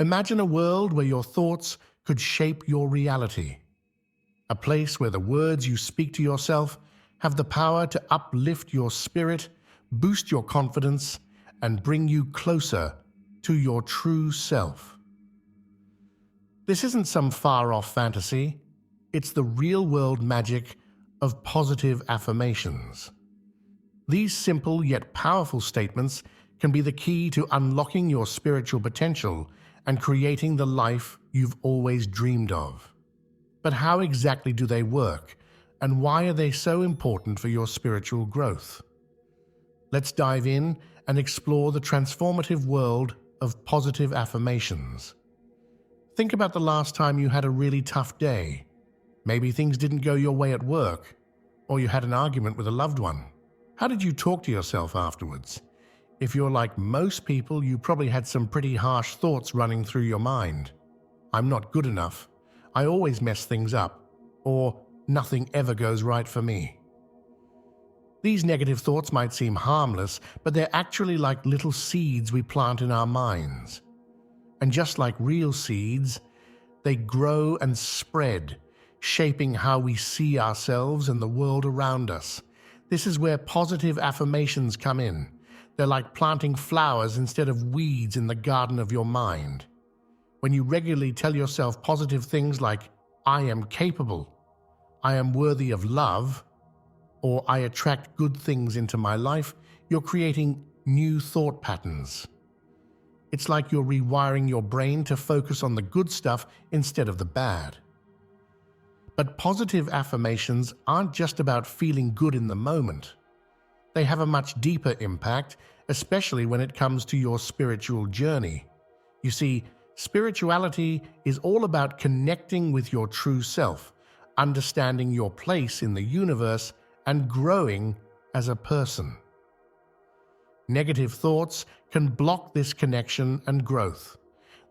Imagine a world where your thoughts could shape your reality. A place where the words you speak to yourself have the power to uplift your spirit, boost your confidence, and bring you closer to your true self. This isn't some far-off fantasy. It's the real-world magic of positive affirmations. These simple yet powerful statements can be the key to unlocking your spiritual potential and creating the life you've always dreamed of. But how exactly do they work, and why are they so important for your spiritual growth? Let's dive in and explore the transformative world of positive affirmations. Think about the last time you had a really tough day. Maybe things didn't go your way at work, or you had an argument with a loved one. How did you talk to yourself afterwards? If you're like most people, you probably had some pretty harsh thoughts running through your mind. I'm not good enough. I always mess things up. Or nothing ever goes right for me. These negative thoughts might seem harmless, but they're actually like little seeds we plant in our minds. And just like real seeds, they grow and spread, shaping how we see ourselves and the world around us. This is where positive affirmations come in. They're like planting flowers instead of weeds in the garden of your mind. When you regularly tell yourself positive things like, I am capable, I am worthy of love, or I attract good things into my life, you're creating new thought patterns. It's like you're rewiring your brain to focus on the good stuff instead of the bad. But positive affirmations aren't just about feeling good in the moment. They have a much deeper impact, especially when it comes to your spiritual journey. You see, spirituality is all about connecting with your true self, understanding your place in the universe, and growing as a person. Negative thoughts can block this connection and growth.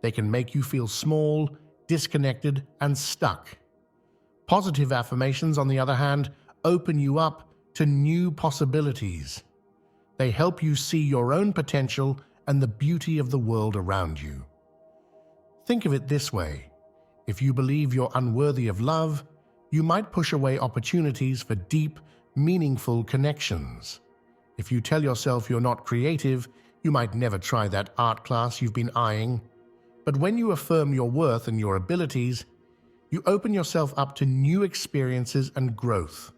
They can make you feel small, disconnected, and stuck. Positive affirmations, on the other hand, open you up to new possibilities. They help you see your own potential and the beauty of the world around you. Think of it this way. If you believe you're unworthy of love, you might push away opportunities for deep, meaningful connections. If you tell yourself you're not creative, you might never try that art class you've been eyeing. But when you affirm your worth and your abilities, you open yourself up to new experiences and growth.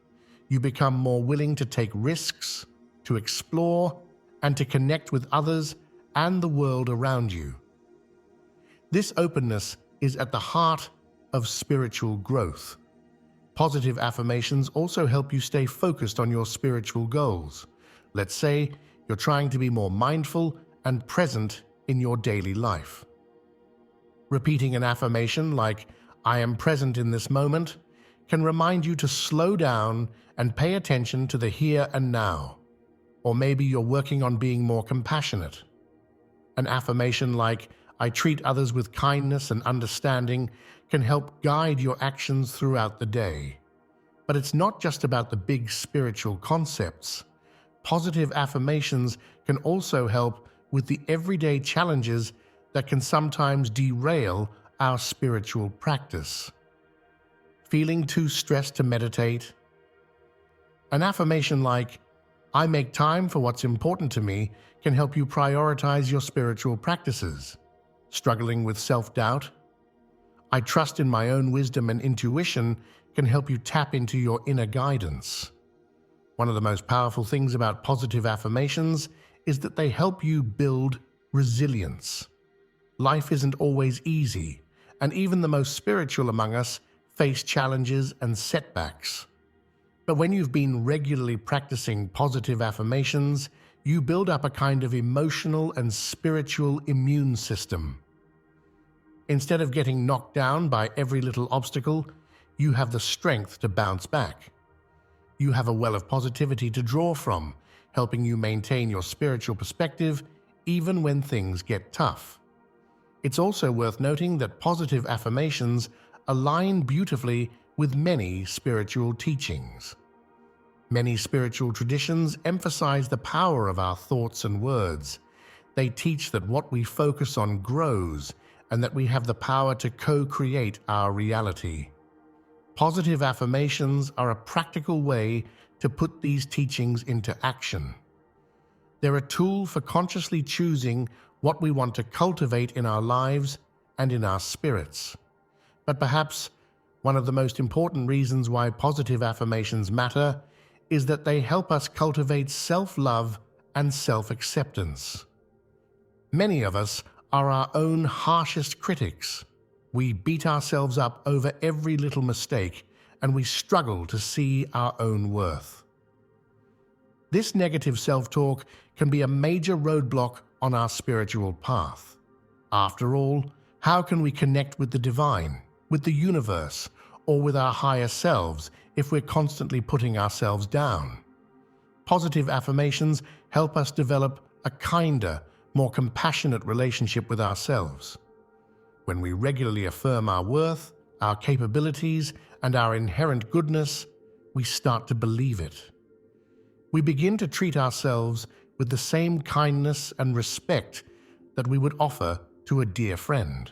You become more willing to take risks, to explore, and to connect with others and the world around you. This openness is at the heart of spiritual growth. Positive affirmations also help you stay focused on your spiritual goals. Let's say you're trying to be more mindful and present in your daily life. Repeating an affirmation like, I am present in this moment, can remind you to slow down and pay attention to the here and now. Or maybe you're working on being more compassionate. An affirmation like, I treat others with kindness and understanding can help guide your actions throughout the day. But it's not just about the big spiritual concepts. Positive affirmations can also help with the everyday challenges that can sometimes derail our spiritual practice. Feeling too stressed to meditate? An affirmation like, I make time for what's important to me can help you prioritize your spiritual practices. Struggling with self-doubt? I trust in my own wisdom and intuition can help you tap into your inner guidance. One of the most powerful things about positive affirmations is that they help you build resilience. Life isn't always easy, and even the most spiritual among us face challenges and setbacks. But when you've been regularly practicing positive affirmations, you build up a kind of emotional and spiritual immune system. Instead of getting knocked down by every little obstacle, you have the strength to bounce back. You have a well of positivity to draw from, helping you maintain your spiritual perspective even when things get tough. It's also worth noting that positive affirmations align beautifully with many spiritual teachings. Many spiritual traditions emphasize the power of our thoughts and words. They teach that what we focus on grows, and that we have the power to co-create our reality. Positive affirmations are a practical way to put these teachings into action. They're a tool for consciously choosing what we want to cultivate in our lives and in our spirits. But perhaps one of the most important reasons why positive affirmations matter is that they help us cultivate self-love and self-acceptance. Many of us are our own harshest critics. We beat ourselves up over every little mistake, and we struggle to see our own worth. This negative self-talk can be a major roadblock on our spiritual path. After all, how can we connect with the divine, with the universe, or with our higher selves if we're constantly putting ourselves down? Positive affirmations help us develop a kinder, more compassionate relationship with ourselves. When we regularly affirm our worth, our capabilities, and our inherent goodness, we start to believe it. We begin to treat ourselves with the same kindness and respect that we would offer to a dear friend.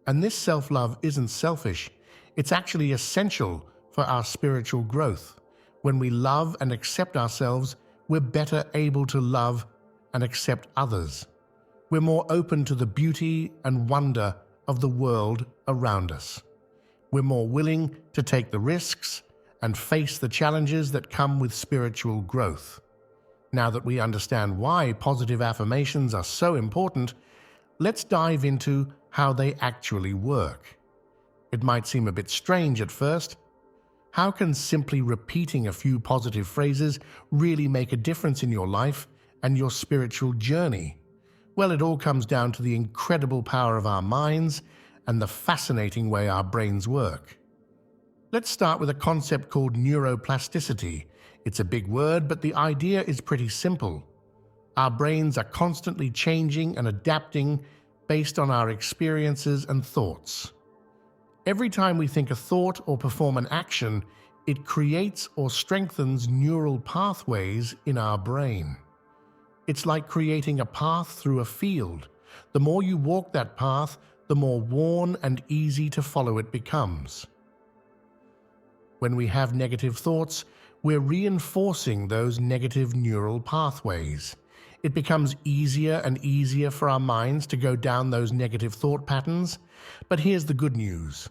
And this self-love isn't selfish, it's actually essential for our spiritual growth. When we love and accept ourselves, we're better able to love and accept others. We're more open to the beauty and wonder of the world around us. We're more willing to take the risks and face the challenges that come with spiritual growth. Now that we understand why positive affirmations are so important, let's dive into how they actually work. It might seem a bit strange at first. How can simply repeating a few positive phrases really make a difference in your life and your spiritual journey? Well, it all comes down to the incredible power of our minds and the fascinating way our brains work. Let's start with a concept called neuroplasticity. It's a big word, but the idea is pretty simple. Our brains are constantly changing and adapting based on our experiences and thoughts. Every time we think a thought or perform an action, it creates or strengthens neural pathways in our brain. It's like creating a path through a field. The more you walk that path, the more worn and easy to follow it becomes. When we have negative thoughts, we're reinforcing those negative neural pathways. It becomes easier and easier for our minds to go down those negative thought patterns. But here's the good news.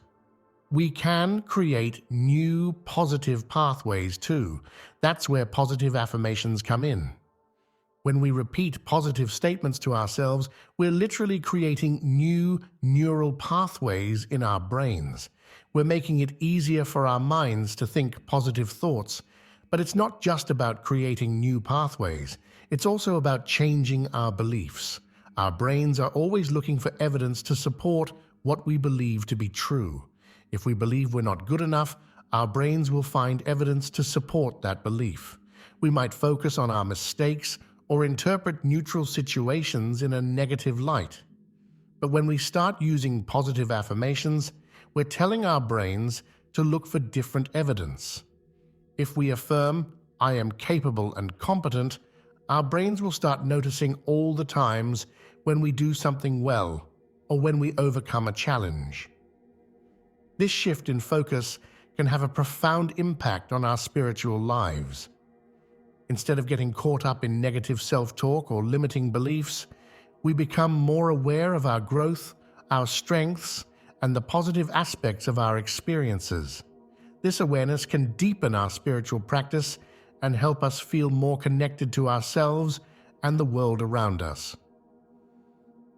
We can create new positive pathways too. That's where positive affirmations come in. When we repeat positive statements to ourselves, we're literally creating new neural pathways in our brains. We're making it easier for our minds to think positive thoughts. But it's not just about creating new pathways. It's also about changing our beliefs. Our brains are always looking for evidence to support what we believe to be true. If we believe we're not good enough, our brains will find evidence to support that belief. We might focus on our mistakes or interpret neutral situations in a negative light. But when we start using positive affirmations, we're telling our brains to look for different evidence. If we affirm, "I am capable and competent," our brains will start noticing all the times when we do something well or when we overcome a challenge. This shift in focus can have a profound impact on our spiritual lives. Instead of getting caught up in negative self-talk or limiting beliefs, we become more aware of our growth, our strengths, and the positive aspects of our experiences. This awareness can deepen our spiritual practice and help us feel more connected to ourselves and the world around us.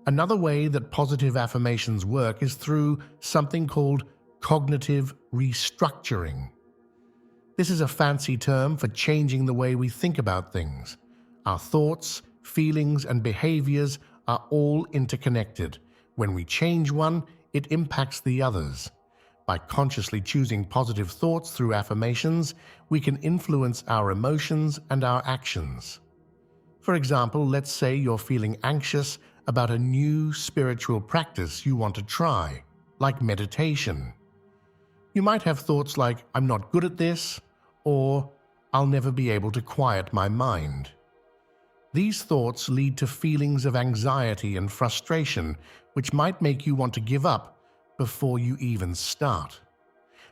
Another way that positive affirmations work is through something called cognitive restructuring. This is a fancy term for changing the way we think about things. Our thoughts, feelings, and behaviors are all interconnected. When we change one, it impacts the others. By consciously choosing positive thoughts through affirmations, we can influence our emotions and our actions. For example, let's say you're feeling anxious about a new spiritual practice you want to try, like meditation. You might have thoughts like, "I'm not good at this," or "I'll never be able to quiet my mind." These thoughts lead to feelings of anxiety and frustration, which might make you want to give up before you even start.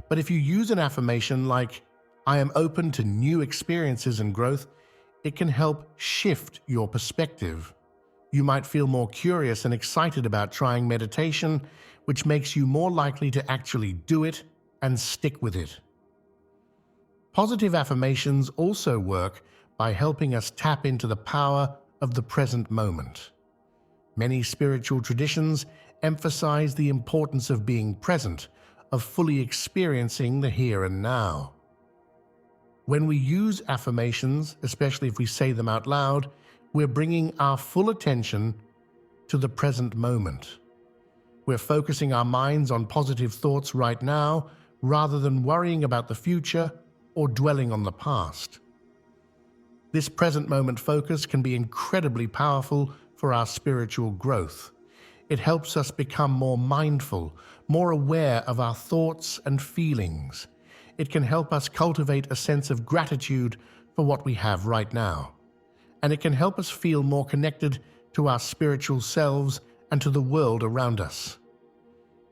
But if you use an affirmation like, "I am open to new experiences and growth," it can help shift your perspective. You might feel more curious and excited about trying meditation, which makes you more likely to actually do it and stick with it. Positive affirmations also work by helping us tap into the power of the present moment. Many spiritual traditions emphasize the importance of being present, of fully experiencing the here and now. When we use affirmations, especially if we say them out loud, we're bringing our full attention to the present moment. We're focusing our minds on positive thoughts right now rather than worrying about the future or dwelling on the past. This present moment focus can be incredibly powerful for our spiritual growth. It helps us become more mindful, more aware of our thoughts and feelings. It can help us cultivate a sense of gratitude for what we have right now. And it can help us feel more connected to our spiritual selves and to the world around us.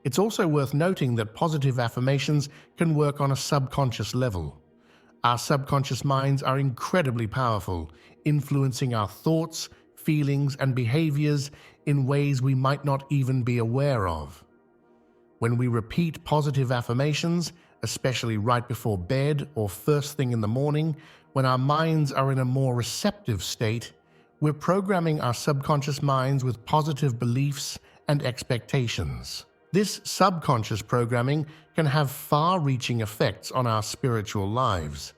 It's also worth noting that positive affirmations can work on a subconscious level. Our subconscious minds are incredibly powerful, influencing our thoughts, feelings, and behaviors in ways we might not even be aware of. When we repeat positive affirmations, especially right before bed or first thing in the morning, when our minds are in a more receptive state, we're programming our subconscious minds with positive beliefs and expectations. This subconscious programming can have far-reaching effects on our spiritual lives.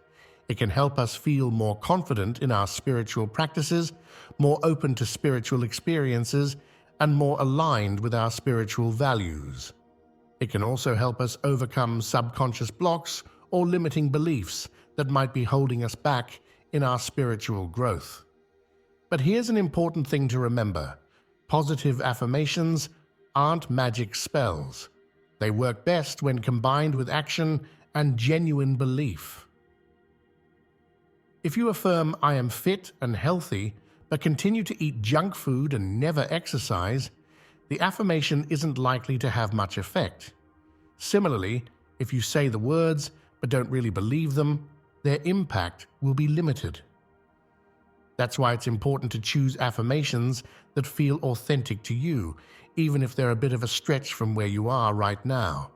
It can help us feel more confident in our spiritual practices, more open to spiritual experiences, and more aligned with our spiritual values. It can also help us overcome subconscious blocks or limiting beliefs that might be holding us back in our spiritual growth. But here's an important thing to remember. Positive affirmations aren't magic spells. They work best when combined with action and genuine belief. If you affirm, "I am fit and healthy," but continue to eat junk food and never exercise, the affirmation isn't likely to have much effect. Similarly, if you say the words but don't really believe them, their impact will be limited. That's why it's important to choose affirmations that feel authentic to you, even if they're a bit of a stretch from where you are right now.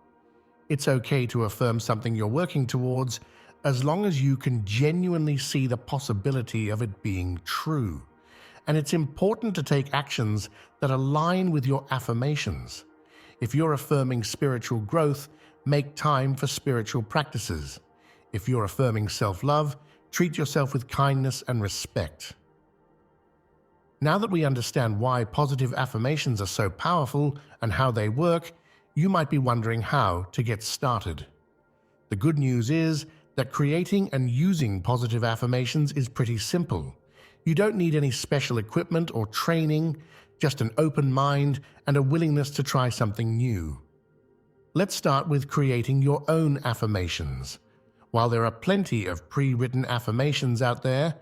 It's okay to affirm something you're working towards as long as you can genuinely see the possibility of it being true. And it's important to take actions that align with your affirmations. If you're affirming spiritual growth, make time for spiritual practices. If you're affirming self-love, treat yourself with kindness and respect. Now that we understand why positive affirmations are so powerful and how they work, you might be wondering how to get started. The good news is that creating and using positive affirmations is pretty simple. You don't need any special equipment or training, just an open mind and a willingness to try something new. Let's start with creating your own affirmations. While there are plenty of pre-written affirmations out there,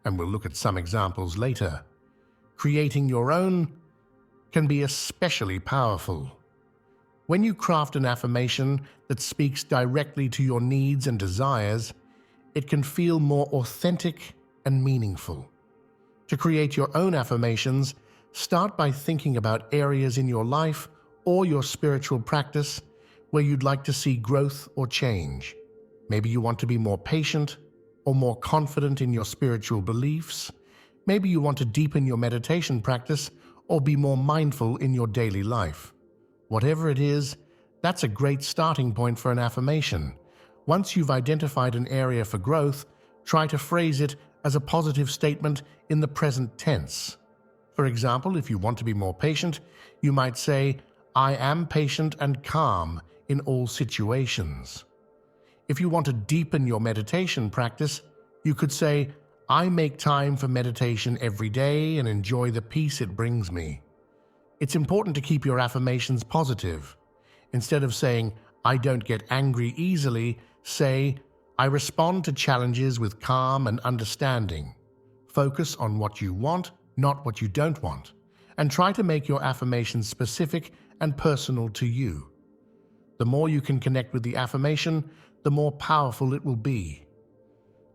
and we'll look at some examples later, creating your own can be especially powerful. When you craft an affirmation that speaks directly to your needs and desires, it can feel more authentic and meaningful. To create your own affirmations, start by thinking about areas in your life or your spiritual practice where you'd like to see growth or change. Maybe you want to be more patient or more confident in your spiritual beliefs. Maybe you want to deepen your meditation practice or be more mindful in your daily life. Whatever it is, that's a great starting point for an affirmation. Once you've identified an area for growth, try to phrase it as a positive statement in the present tense. For example, if you want to be more patient, you might say, "I am patient and calm in all situations." If you want to deepen your meditation practice, you could say, "I make time for meditation every day and enjoy the peace it brings me." It's important to keep your affirmations positive. Instead of saying, "I don't get angry easily," say, "I respond to challenges with calm and understanding." Focus on what you want, not what you don't want, and try to make your affirmations specific and personal to you. The more you can connect with the affirmation, the more powerful it will be.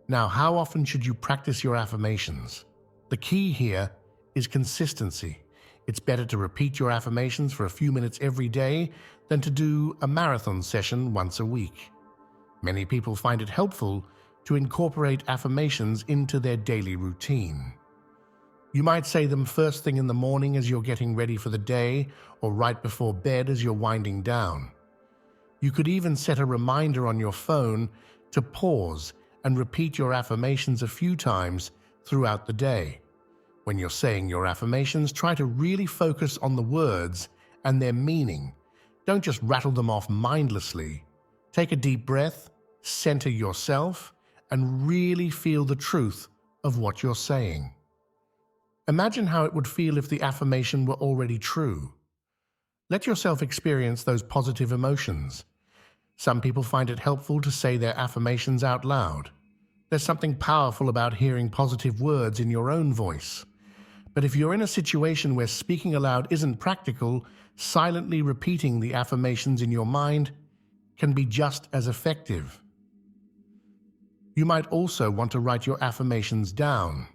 Now, how often should you practice your affirmations? The key here is consistency. It's better to repeat your affirmations for a few minutes every day than to do a marathon session once a week. Many people find it helpful to incorporate affirmations into their daily routine. You might say them first thing in the morning as you're getting ready for the day, or right before bed as you're winding down. You could even set a reminder on your phone to pause and repeat your affirmations a few times throughout the day. When you're saying your affirmations, try to really focus on the words and their meaning. Don't just rattle them off mindlessly. Take a deep breath, center yourself, and really feel the truth of what you're saying. Imagine how it would feel if the affirmation were already true. Let yourself experience those positive emotions. Some people find it helpful to say their affirmations out loud. There's something powerful about hearing positive words in your own voice. But if you're in a situation where speaking aloud isn't practical, silently repeating the affirmations in your mind can be just as effective. You might also want to write your affirmations down.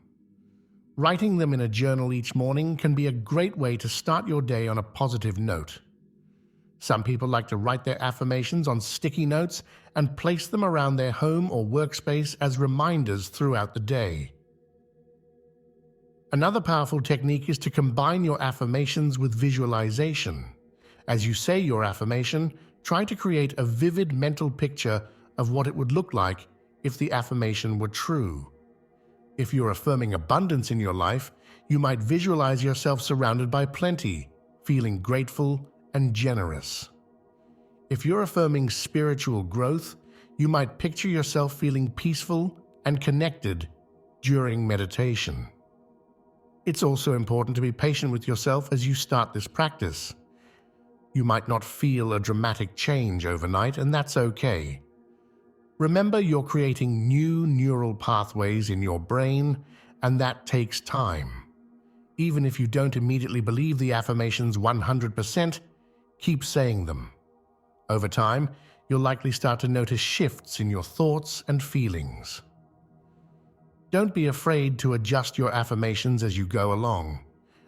Writing them in a journal each morning can be a great way to start your day on a positive note. Some people like to write their affirmations on sticky notes and place them around their home or workspace as reminders throughout the day. Another powerful technique is to combine your affirmations with visualization. As you say your affirmation, try to create a vivid mental picture of what it would look like if the affirmation were true. If you're affirming abundance in your life, you might visualize yourself surrounded by plenty, feeling grateful and generous. If you're affirming spiritual growth, you might picture yourself feeling peaceful and connected during meditation. It's also important to be patient with yourself as you start this practice. You might not feel a dramatic change overnight, and that's okay. Remember, you're creating new neural pathways in your brain, and that takes time. Even if you don't immediately believe the affirmations 100%, keep saying them. Over time, you'll likely start to notice shifts in your thoughts and feelings. Don't be afraid to adjust your affirmations as you go along.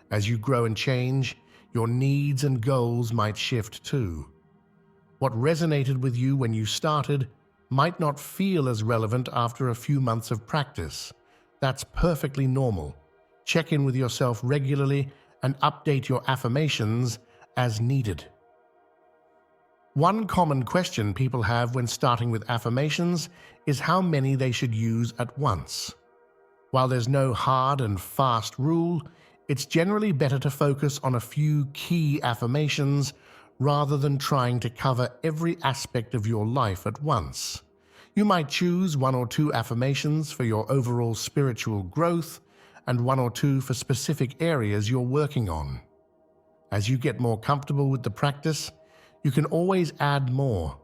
As you grow and change, your needs and goals might shift too. What resonated with you when you started might not feel as relevant after a few months of practice. That's perfectly normal. Check in with yourself regularly and update your affirmations as needed. One common question people have when starting with affirmations is how many they should use at once. While there's no hard and fast rule, it's generally better to focus on a few key affirmations rather than trying to cover every aspect of your life at once. You might choose 1 or 2 affirmations for your overall spiritual growth and 1 or 2 for specific areas you're working on. As you get more comfortable with the practice, you can always add more.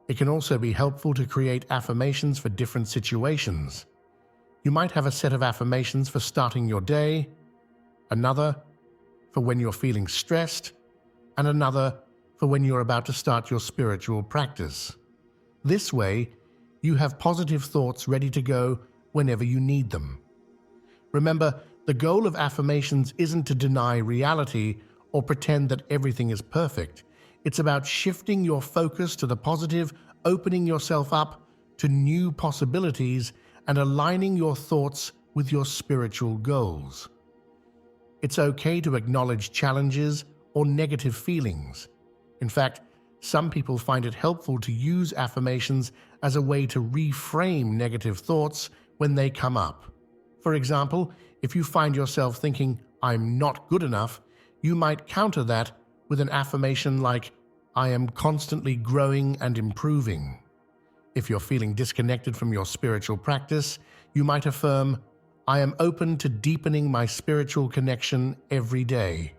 It can also be helpful to create affirmations for different situations. You might have a set of affirmations for starting your day, another for when you're feeling stressed, and another for when you're about to start your spiritual practice. This way, you have positive thoughts ready to go whenever you need them. Remember, the goal of affirmations isn't to deny reality or pretend that everything is perfect. It's about shifting your focus to the positive, opening yourself up to new possibilities, and aligning your thoughts with your spiritual goals. It's okay to acknowledge challenges or negative feelings. In fact, some people find it helpful to use affirmations as a way to reframe negative thoughts when they come up. For example, if you find yourself thinking, "I'm not good enough," you might counter that with an affirmation like, "I am constantly growing and improving." If you're feeling disconnected from your spiritual practice, you might affirm, "I am open to deepening my spiritual connection every day."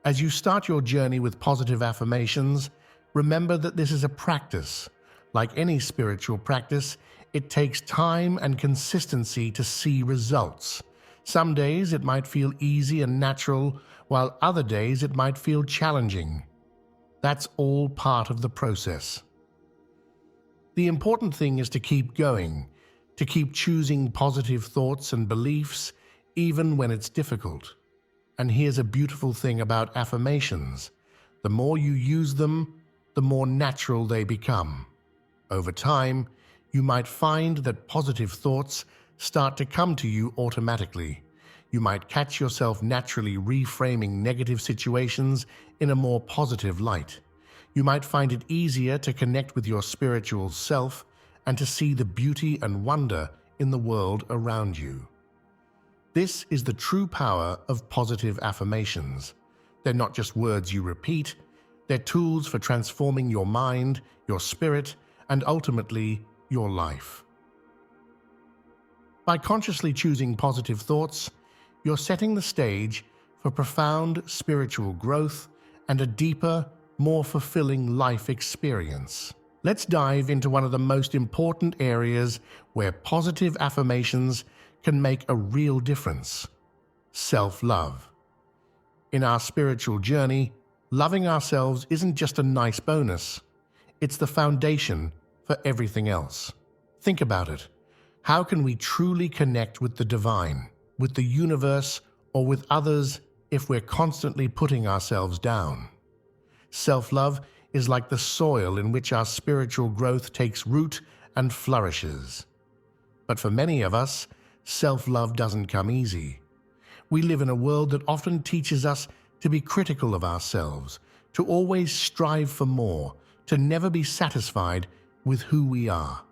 As you start your journey with positive affirmations, remember that this is a practice. Like any spiritual practice, it takes time and consistency to see results. Some days it might feel easy and natural, while other days it might feel challenging. That's all part of the process. The important thing is to keep going, to keep choosing positive thoughts and beliefs, even when it's difficult. And here's a beautiful thing about affirmations. The more you use them, the more natural they become. Over time, you might find that positive thoughts start to come to you automatically. You might catch yourself naturally reframing negative situations in a more positive light. You might find it easier to connect with your spiritual self and to see the beauty and wonder in the world around you. This is the true power of positive affirmations. They're not just words you repeat, they're tools for transforming your mind, your spirit, and ultimately, your life. By consciously choosing positive thoughts, you're setting the stage for profound spiritual growth and a deeper, more fulfilling life experience. Let's dive into one of the most important areas where positive affirmations can make a real difference: self-love. In our spiritual journey, loving ourselves isn't just a nice bonus, it's the foundation for everything else. Think about it. How can we truly connect with the divine, with the universe, or with others if we're constantly putting ourselves down? Self-love is like the soil in which our spiritual growth takes root and flourishes. But for many of us, self-love doesn't come easy. We live in a world that often teaches us to be critical of ourselves, to always strive for more, to never be satisfied with who we are.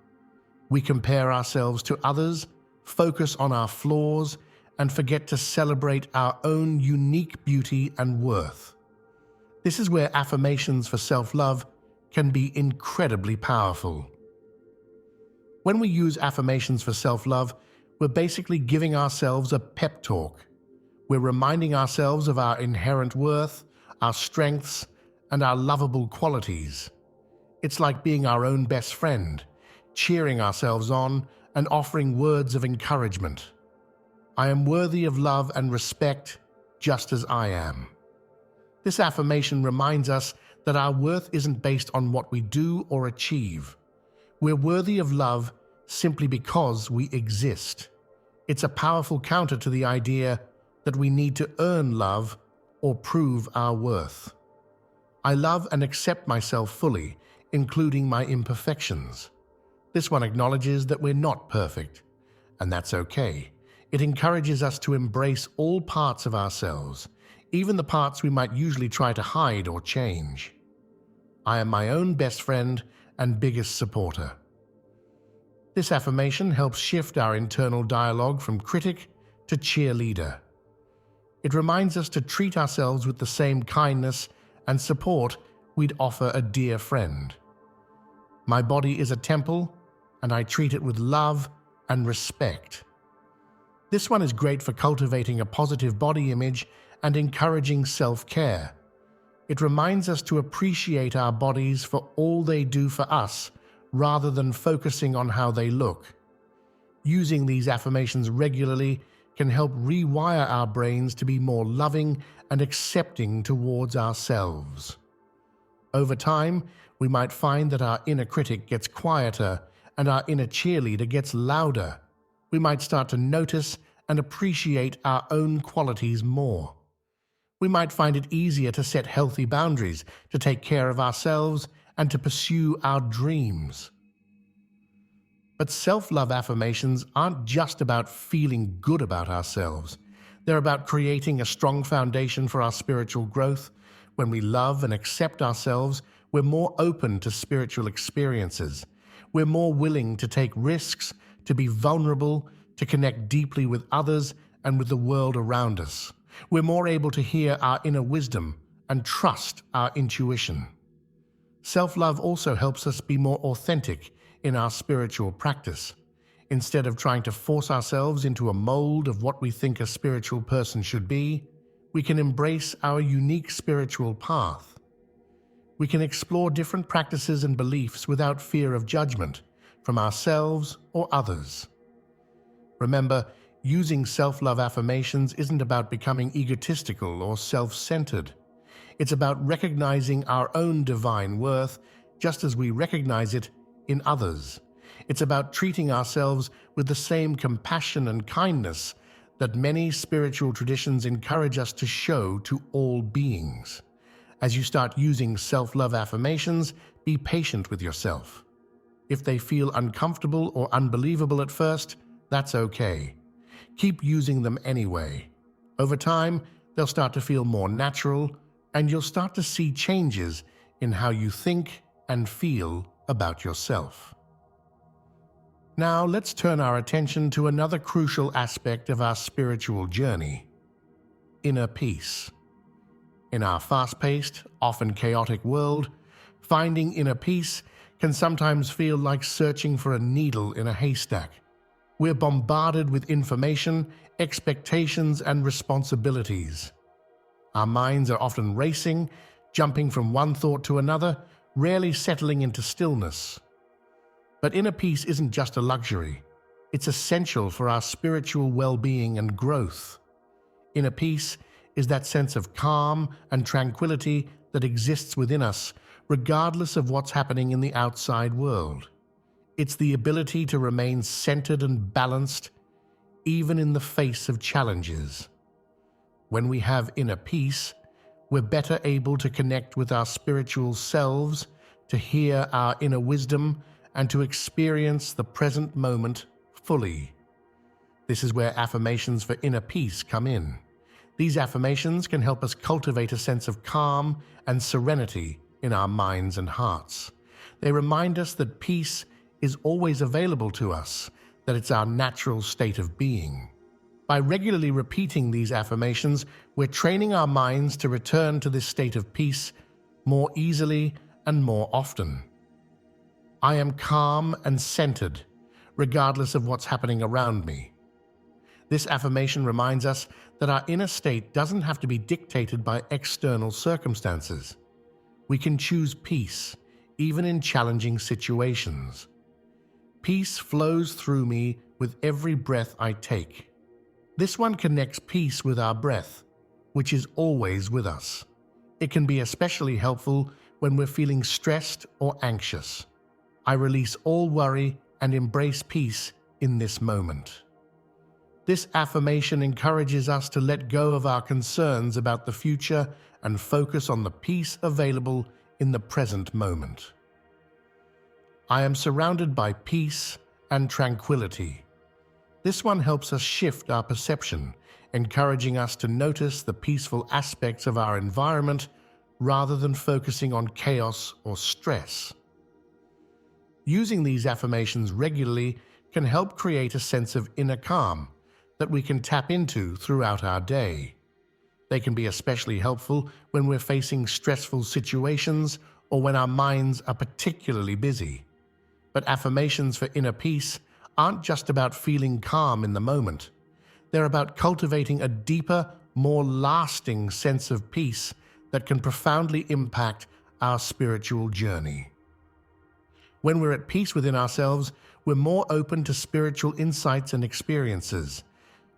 We compare ourselves to others, focus on our flaws, and forget to celebrate our own unique beauty and worth. This is where affirmations for self-love can be incredibly powerful. When we use affirmations for self-love, we're basically giving ourselves a pep talk. We're reminding ourselves of our inherent worth, our strengths, and our lovable qualities. It's like being our own best friend, cheering ourselves on and offering words of encouragement. I am worthy of love and respect just as I am. This affirmation reminds us that our worth isn't based on what we do or achieve. We're worthy of love simply because we exist. It's a powerful counter to the idea that we need to earn love or prove our worth. I love and accept myself fully, including my imperfections. This one acknowledges that we're not perfect, and that's okay. It encourages us to embrace all parts of ourselves, even the parts we might usually try to hide or change. I am my own best friend and biggest supporter. This affirmation helps shift our internal dialogue from critic to cheerleader. It reminds us to treat ourselves with the same kindness and support we'd offer a dear friend. My body is a temple, and I treat it with love and respect. This one is great for cultivating a positive body image and encouraging self-care. It reminds us to appreciate our bodies for all they do for us, rather than focusing on how they look. Using these affirmations regularly can help rewire our brains to be more loving and accepting towards ourselves. Over time, we might find that our inner critic gets quieter and our inner cheerleader gets louder. We might start to notice and appreciate our own qualities more. We might find it easier to set healthy boundaries, to take care of ourselves, and to pursue our dreams. But self-love affirmations aren't just about feeling good about ourselves. They're about creating a strong foundation for our spiritual growth. When we love and accept ourselves, we're more open to spiritual experiences. We're more willing to take risks, to be vulnerable, to connect deeply with others and with the world around us. We're more able to hear our inner wisdom and trust our intuition. Self-love also helps us be more authentic in our spiritual practice. Instead of trying to force ourselves into a mold of what we think a spiritual person should be, we can embrace our unique spiritual path. We can explore different practices and beliefs without fear of judgment, from ourselves or others. Remember, using self-love affirmations isn't about becoming egotistical or self-centered. It's about recognizing our own divine worth just as we recognize it in others. It's about treating ourselves with the same compassion and kindness that many spiritual traditions encourage us to show to all beings. As you start using self-love affirmations, be patient with yourself. If they feel uncomfortable or unbelievable at first, that's okay. Keep using them anyway. Over time, they'll start to feel more natural, and you'll start to see changes in how you think and feel about yourself. Now let's turn our attention to another crucial aspect of our spiritual journey: inner peace. In our fast-paced, often chaotic world, finding inner peace can sometimes feel like searching for a needle in a haystack. We're bombarded with information, expectations, and responsibilities. Our minds are often racing, jumping from one thought to another, rarely settling into stillness. But inner peace isn't just a luxury. It's essential for our spiritual well-being and growth. Inner peace is that sense of calm and tranquility that exists within us, regardless of what's happening in the outside world. It's the ability to remain centered and balanced, even in the face of challenges. When we have inner peace, we're better able to connect with our spiritual selves, to hear our inner wisdom, and to experience the present moment fully. This is where affirmations for inner peace come in. These affirmations can help us cultivate a sense of calm and serenity in our minds and hearts. They remind us that peace is always available to us, that it's our natural state of being. By regularly repeating these affirmations, we're training our minds to return to this state of peace more easily and more often. I am calm and centered, regardless of what's happening around me. This affirmation reminds us that our inner state doesn't have to be dictated by external circumstances. We can choose peace, even in challenging situations. Peace flows through me with every breath I take. This one connects peace with our breath, which is always with us. It can be especially helpful when we're feeling stressed or anxious. I release all worry and embrace peace in this moment. This affirmation encourages us to let go of our concerns about the future and focus on the peace available in the present moment. I am surrounded by peace and tranquility. This one helps us shift our perception, encouraging us to notice the peaceful aspects of our environment rather than focusing on chaos or stress. Using these affirmations regularly can help create a sense of inner calm that we can tap into throughout our day. They can be especially helpful when we're facing stressful situations or when our minds are particularly busy. But affirmations for inner peace aren't just about feeling calm in the moment. They're about cultivating a deeper, more lasting sense of peace that can profoundly impact our spiritual journey. When we're at peace within ourselves, we're more open to spiritual insights and experiences.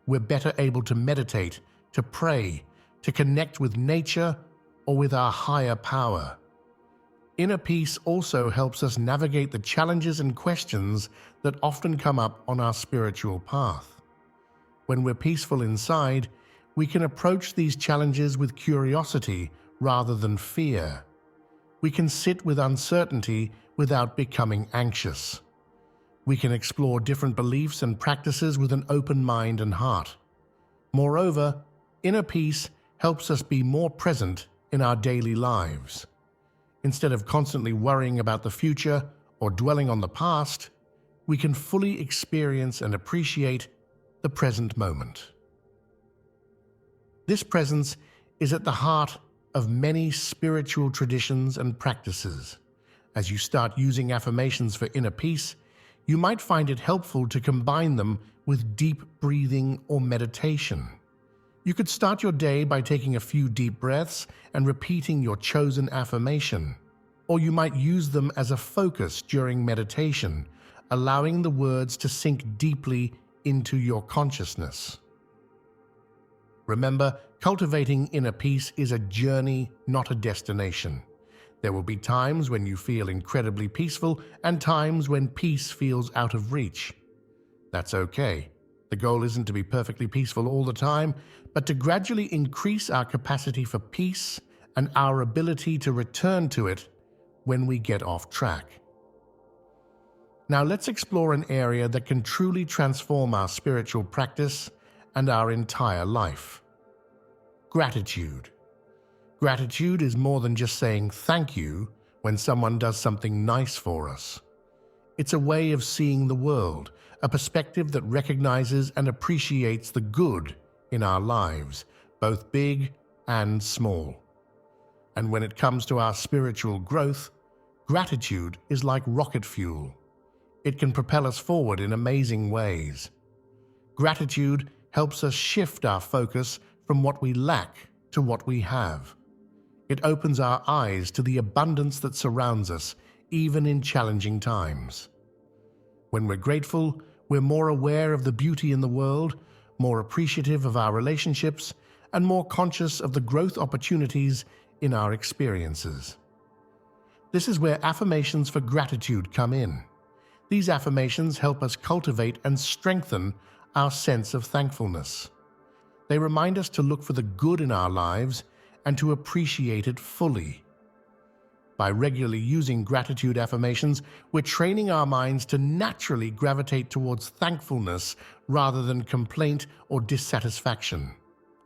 We're better able to meditate, to pray, to connect with nature or with our higher power. Inner peace also helps us navigate the challenges and questions that often come up on our spiritual path. When we're peaceful inside, we can approach these challenges with curiosity rather than fear. We can sit with uncertainty without becoming anxious. We can explore different beliefs and practices with an open mind and heart. Moreover, inner peace helps us be more present in our daily lives. Instead of constantly worrying about the future or dwelling on the past, we can fully experience and appreciate the present moment. This presence is at the heart of many spiritual traditions and practices. As you start using affirmations for inner peace, you might find it helpful to combine them with deep breathing or meditation. You could start your day by taking a few deep breaths and repeating your chosen affirmation, or you might use them as a focus during meditation, allowing the words to sink deeply into your consciousness. Remember, cultivating inner peace is a journey, not a destination. There will be times when you feel incredibly peaceful and times when peace feels out of reach. That's okay. The goal isn't to be perfectly peaceful all the time, but to gradually increase our capacity for peace and our ability to return to it when we get off track. Now let's explore an area that can truly transform our spiritual practice and our entire life. Gratitude. Gratitude is more than just saying thank you when someone does something nice for us. It's a way of seeing the world, a perspective that recognizes and appreciates the good in our lives, both big and small. And when it comes to our spiritual growth, gratitude is like rocket fuel. It can propel us forward in amazing ways. Gratitude helps us shift our focus from what we lack to what we have. It opens our eyes to the abundance that surrounds us, even in challenging times. When we're grateful, we're more aware of the beauty in the world, more appreciative of our relationships, and more conscious of the growth opportunities in our experiences. This is where affirmations for gratitude come in. These affirmations help us cultivate and strengthen our sense of thankfulness. They remind us to look for the good in our lives and to appreciate it fully. By regularly using gratitude affirmations, we're training our minds to naturally gravitate towards thankfulness rather than complaint or dissatisfaction.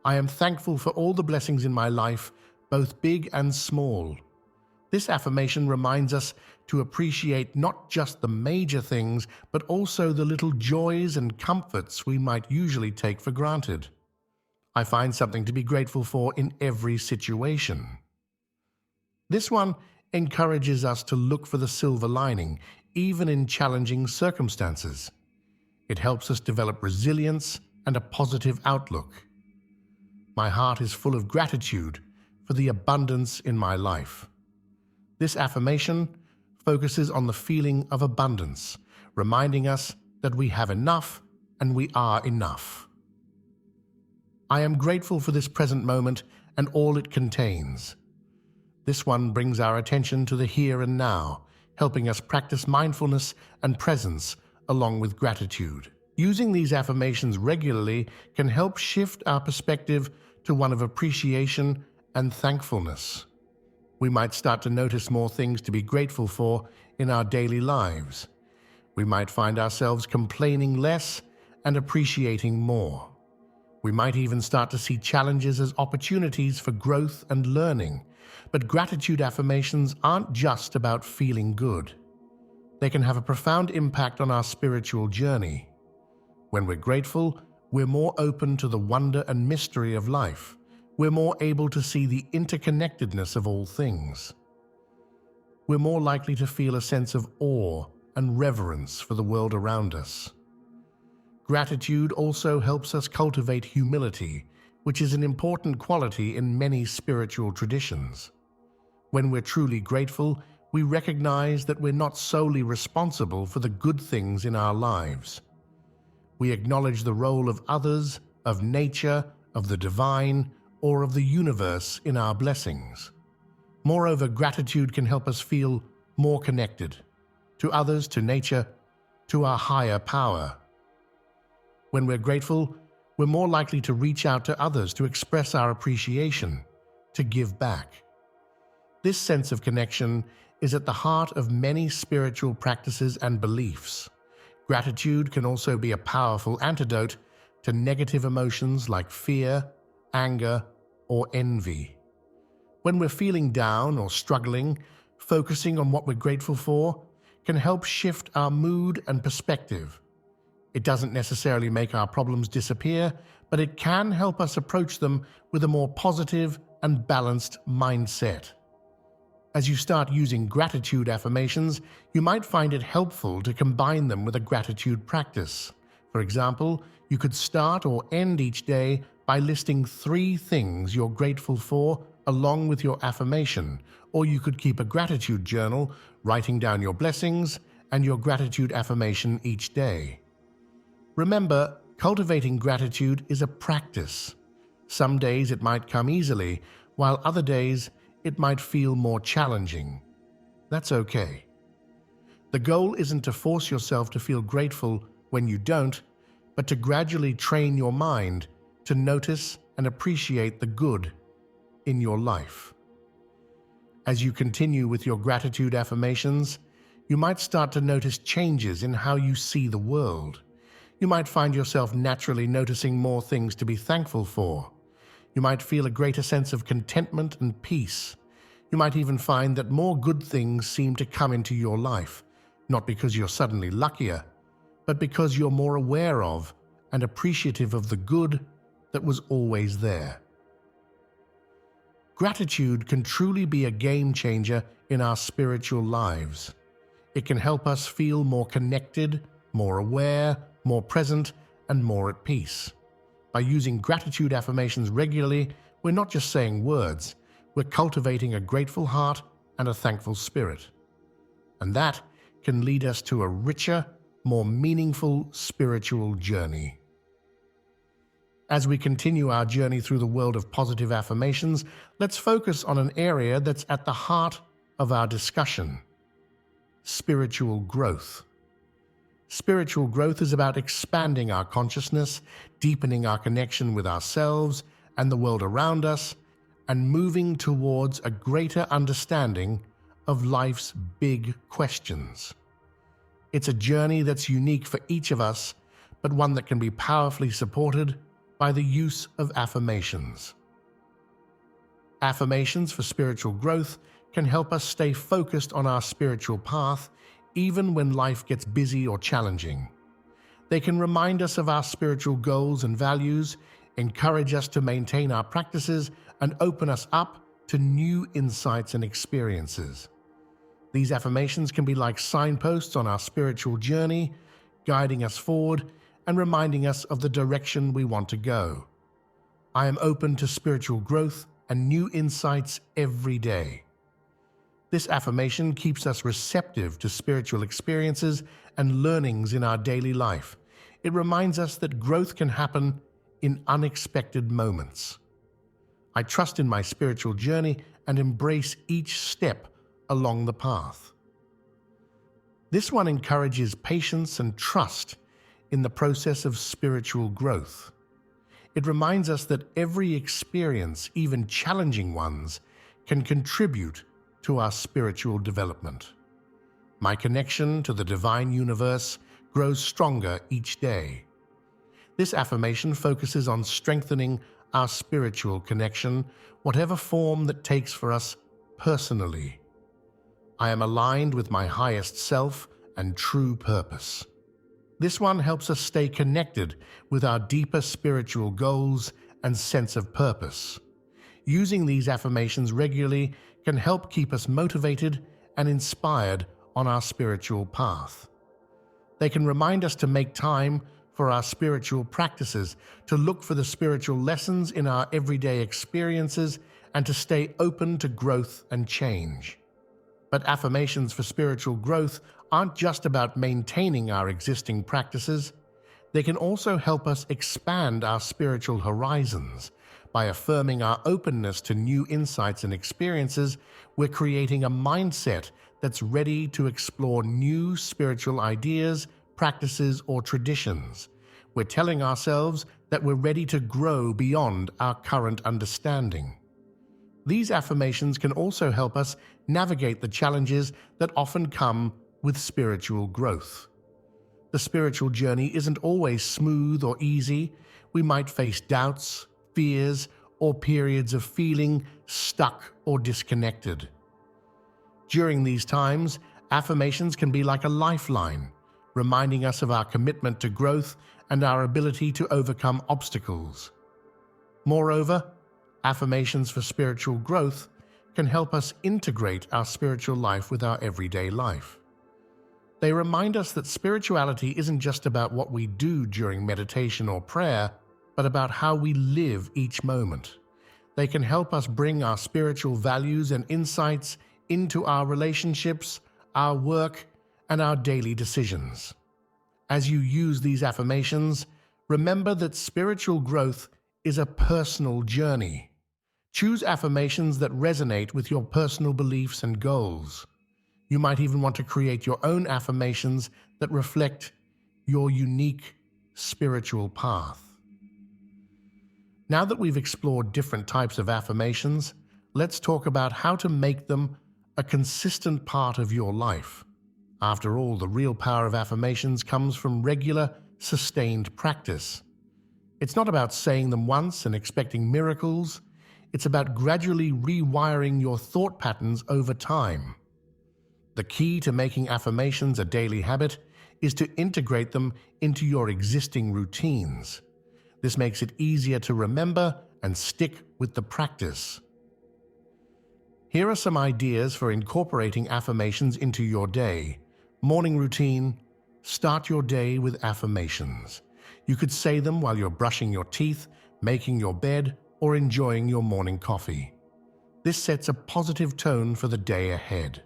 I am thankful for all the blessings in my life, both big and small. This affirmation reminds us to appreciate not just the major things, but also the little joys and comforts we might usually take for granted. I find something to be grateful for in every situation. This one encourages us to look for the silver lining, even in challenging circumstances. It helps us develop resilience and a positive outlook. My heart is full of gratitude for the abundance in my life. This affirmation focuses on the feeling of abundance, reminding us that we have enough and we are enough. I am grateful for this present moment and all it contains. This one brings our attention to the here and now, helping us practice mindfulness and presence along with gratitude. Using these affirmations regularly can help shift our perspective to one of appreciation and thankfulness. We might start to notice more things to be grateful for in our daily lives. We might find ourselves complaining less and appreciating more. We might even start to see challenges as opportunities for growth and learning. But gratitude affirmations aren't just about feeling good. They can have a profound impact on our spiritual journey. When we're grateful, we're more open to the wonder and mystery of life. We're more able to see the interconnectedness of all things. We're more likely to feel a sense of awe and reverence for the world around us. Gratitude also helps us cultivate humility, which is an important quality in many spiritual traditions. When we're truly grateful, we recognize that we're not solely responsible for the good things in our lives. We acknowledge the role of others, of nature, of the divine, or of the universe in our blessings. Moreover, gratitude can help us feel more connected to others, to nature, to our higher power. When we're grateful, we're more likely to reach out to others, to express our appreciation, to give back. This sense of connection is at the heart of many spiritual practices and beliefs. Gratitude can also be a powerful antidote to negative emotions like fear, anger, or envy. When we're feeling down or struggling, focusing on what we're grateful for can help shift our mood and perspective. It doesn't necessarily make our problems disappear, but it can help us approach them with a more positive and balanced mindset. As you start using gratitude affirmations, you might find it helpful to combine them with a gratitude practice. For example, you could start or end each day by listing 3 things you're grateful for along with your affirmation, or you could keep a gratitude journal, writing down your blessings and your gratitude affirmation each day. Remember, cultivating gratitude is a practice. Some days it might come easily, while other days it might feel more challenging. That's okay. The goal isn't to force yourself to feel grateful when you don't, but to gradually train your mind to notice and appreciate the good in your life. As you continue with your gratitude affirmations, you might start to notice changes in how you see the world. You might find yourself naturally noticing more things to be thankful for. You might feel a greater sense of contentment and peace. You might even find that more good things seem to come into your life, not because you're suddenly luckier, but because you're more aware of and appreciative of the good that was always there. Gratitude can truly be a game changer in our spiritual lives. It can help us feel more connected, more aware, more present, and more at peace. By using gratitude affirmations regularly, we're not just saying words, we're cultivating a grateful heart and a thankful spirit. And that can lead us to a richer, more meaningful spiritual journey. As we continue our journey through the world of positive affirmations, let's focus on an area that's at the heart of our discussion: spiritual growth. Spiritual growth is about expanding our consciousness, deepening our connection with ourselves and the world around us, and moving towards a greater understanding of life's big questions. It's a journey that's unique for each of us, but one that can be powerfully supported by the use of affirmations. Affirmations for spiritual growth can help us stay focused on our spiritual path even when life gets busy or challenging. They can remind us of our spiritual goals and values, encourage us to maintain our practices, and open us up to new insights and experiences. These affirmations can be like signposts on our spiritual journey, guiding us forward and reminding us of the direction we want to go. I am open to spiritual growth and new insights every day. This affirmation keeps us receptive to spiritual experiences and learnings in our daily life. It reminds us that growth can happen in unexpected moments. I trust in my spiritual journey and embrace each step along the path. This one encourages patience and trust in the process of spiritual growth. It reminds us that every experience, even challenging ones, can contribute to our spiritual development. My connection to the divine universe grows stronger each day. This affirmation focuses on strengthening our spiritual connection, whatever form that takes for us personally. I am aligned with my highest self and true purpose. This one helps us stay connected with our deeper spiritual goals and sense of purpose. Using these affirmations regularly can help keep us motivated and inspired on our spiritual path. They can remind us to make time for our spiritual practices, to look for the spiritual lessons in our everyday experiences, and to stay open to growth and change. But affirmations for spiritual growth aren't just about maintaining our existing practices. They can also help us expand our spiritual horizons. By affirming our openness to new insights and experiences, we're creating a mindset that's ready to explore new spiritual ideas, practices, or traditions. We're telling ourselves that we're ready to grow beyond our current understanding. These affirmations can also help us navigate the challenges that often come with spiritual growth. The spiritual journey isn't always smooth or easy. We might face doubts, fears, or periods of feeling stuck or disconnected. During these times, affirmations can be like a lifeline, reminding us of our commitment to growth and our ability to overcome obstacles. Moreover, affirmations for spiritual growth can help us integrate our spiritual life with our everyday life. They remind us that spirituality isn't just about what we do during meditation or prayer, but about how we live each moment. They can help us bring our spiritual values and insights into our relationships, our work, and our daily decisions. As you use these affirmations, remember that spiritual growth is a personal journey. Choose affirmations that resonate with your personal beliefs and goals. You might even want to create your own affirmations that reflect your unique spiritual path. Now that we've explored different types of affirmations, let's talk about how to make them a consistent part of your life. After all, the real power of affirmations comes from regular, sustained practice. It's not about saying them once and expecting miracles. It's about gradually rewiring your thought patterns over time. The key to making affirmations a daily habit is to integrate them into your existing routines. This makes it easier to remember and stick with the practice. Here are some ideas for incorporating affirmations into your day. Morning routine. Start your day with affirmations. You could say them while you're brushing your teeth, making your bed, or enjoying your morning coffee. This sets a positive tone for the day ahead.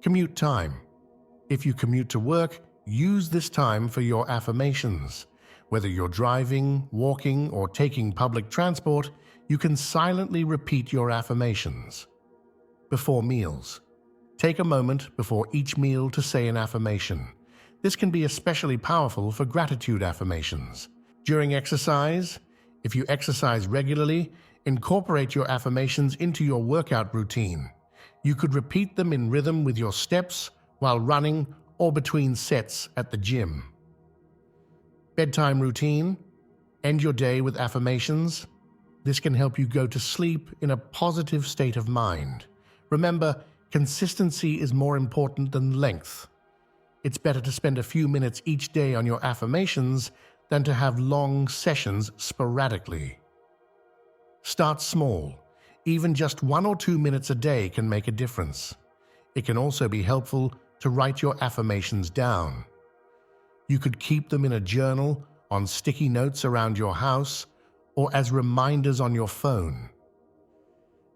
Commute time. If you commute to work, use this time for your affirmations. Whether you're driving, walking, or taking public transport, you can silently repeat your affirmations. Before meals. Take a moment before each meal to say an affirmation. This can be especially powerful for gratitude affirmations. During exercise, if you exercise regularly, incorporate your affirmations into your workout routine. You could repeat them in rhythm with your steps while running or between sets at the gym. Bedtime routine. End your day with affirmations. This can help you go to sleep in a positive state of mind. Remember, consistency is more important than length. It's better to spend a few minutes each day on your affirmations than to have long sessions sporadically. Start small. Even just 1 or 2 minutes a day can make a difference. It can also be helpful to write your affirmations down. You could keep them in a journal, on sticky notes around your house, or as reminders on your phone.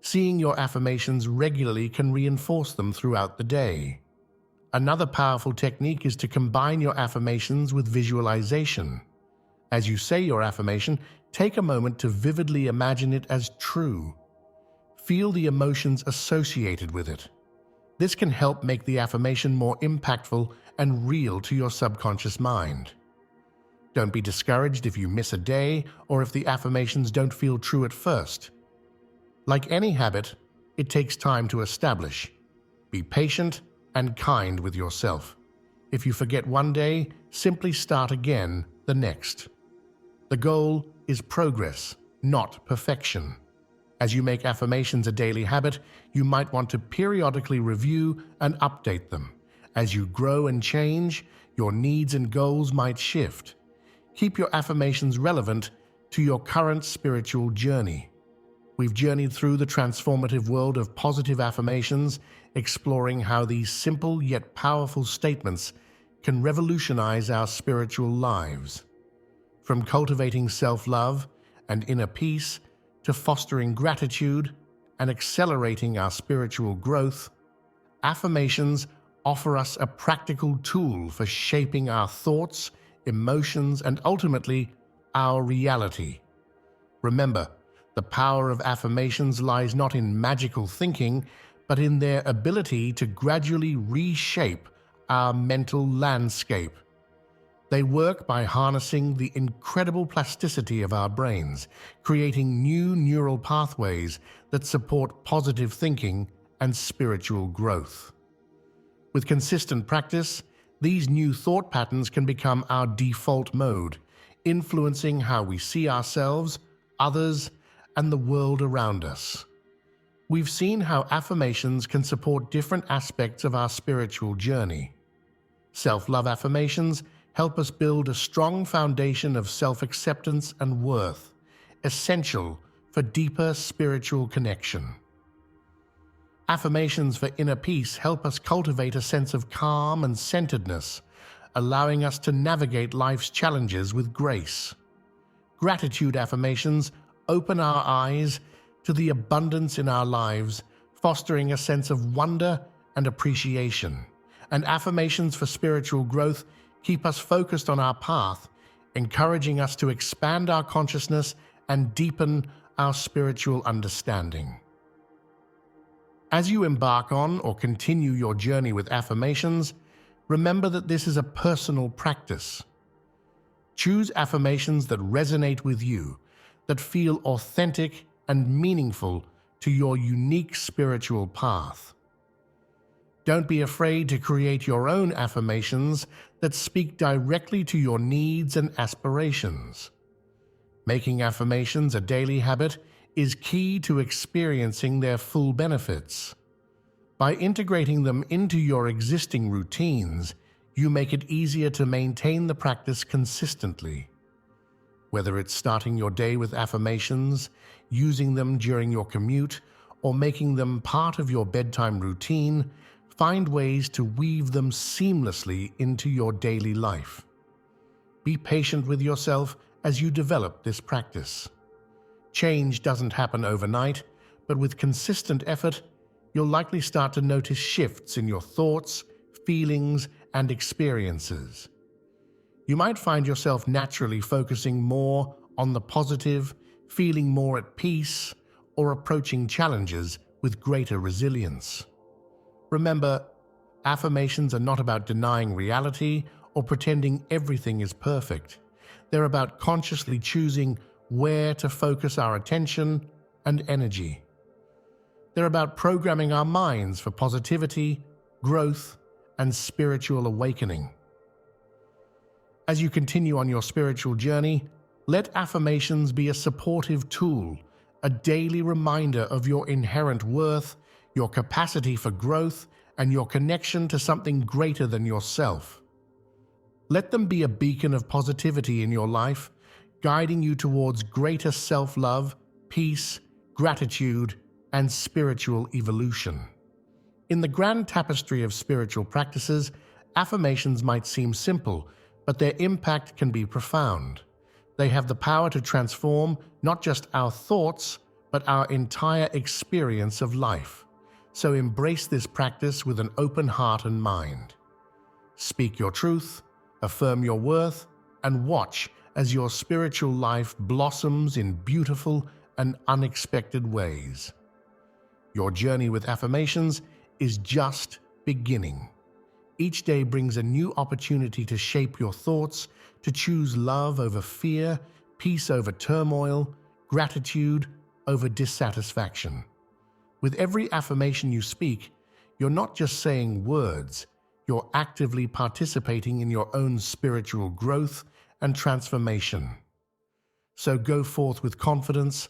Seeing your affirmations regularly can reinforce them throughout the day. Another powerful technique is to combine your affirmations with visualization. As you say your affirmation, take a moment to vividly imagine it as true. Feel the emotions associated with it. This can help make the affirmation more impactful and real to your subconscious mind. Don't be discouraged if you miss a day or if the affirmations don't feel true at first. Like any habit, it takes time to establish. Be patient and kind with yourself. If you forget one day, simply start again the next. The goal is progress, not perfection. As you make affirmations a daily habit, you might want to periodically review and update them. As you grow and change, your needs and goals might shift. Keep your affirmations relevant to your current spiritual journey. We've journeyed through the transformative world of positive affirmations, exploring how these simple yet powerful statements can revolutionize our spiritual lives. From cultivating self-love and inner peace to fostering gratitude and accelerating our spiritual growth, affirmations offer us a practical tool for shaping our thoughts, emotions, and ultimately, our reality. Remember, the power of affirmations lies not in magical thinking, but in their ability to gradually reshape our mental landscape. They work by harnessing the incredible plasticity of our brains, creating new neural pathways that support positive thinking and spiritual growth. With consistent practice, these new thought patterns can become our default mode, influencing how we see ourselves, others, and the world around us. We've seen how affirmations can support different aspects of our spiritual journey. Self-love affirmations help us build a strong foundation of self-acceptance and worth, essential for deeper spiritual connection. Affirmations for inner peace help us cultivate a sense of calm and centeredness, allowing us to navigate life's challenges with grace. Gratitude affirmations open our eyes to the abundance in our lives, fostering a sense of wonder and appreciation. And affirmations for spiritual growth keep us focused on our path, encouraging us to expand our consciousness and deepen our spiritual understanding. As you embark on or continue your journey with affirmations, remember that this is a personal practice. Choose affirmations that resonate with you, that feel authentic and meaningful to your unique spiritual path. Don't be afraid to create your own affirmations that speak directly to your needs and aspirations. Making affirmations a daily habit is key to experiencing their full benefits. By integrating them into your existing routines, you make it easier to maintain the practice consistently. Whether it's starting your day with affirmations, using them during your commute, or making them part of your bedtime routine, find ways to weave them seamlessly into your daily life. Be patient with yourself as you develop this practice. Change doesn't happen overnight, but with consistent effort, you'll likely start to notice shifts in your thoughts, feelings, and experiences. You might find yourself naturally focusing more on the positive, feeling more at peace, or approaching challenges with greater resilience. Remember, affirmations are not about denying reality or pretending everything is perfect. They're about consciously choosing where to focus our attention and energy. They're about programming our minds for positivity, growth, and spiritual awakening. As you continue on your spiritual journey, let affirmations be a supportive tool, a daily reminder of your inherent worth, your capacity for growth, and your connection to something greater than yourself. Let them be a beacon of positivity in your life, guiding you towards greater self-love, peace, gratitude, and spiritual evolution. In the grand tapestry of spiritual practices, affirmations might seem simple, but their impact can be profound. They have the power to transform not just our thoughts, but our entire experience of life. So embrace this practice with an open heart and mind. Speak your truth, affirm your worth, and watch as your spiritual life blossoms in beautiful and unexpected ways. Your journey with affirmations is just beginning. Each day brings a new opportunity to shape your thoughts, to choose love over fear, peace over turmoil, gratitude over dissatisfaction. With every affirmation you speak, you're not just saying words, you're actively participating in your own spiritual growth and transformation. So go forth with confidence,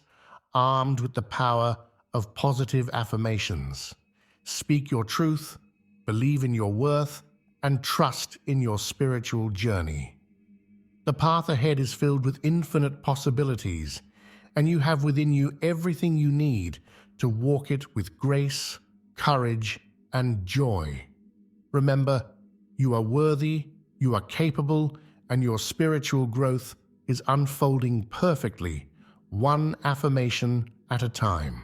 armed with the power of positive affirmations. Speak your truth, believe in your worth, and trust in your spiritual journey. The path ahead is filled with infinite possibilities, and you have within you everything you need to walk it with grace, courage, and joy. Remember, you are worthy, you are capable, and your spiritual growth is unfolding perfectly, one affirmation at a time.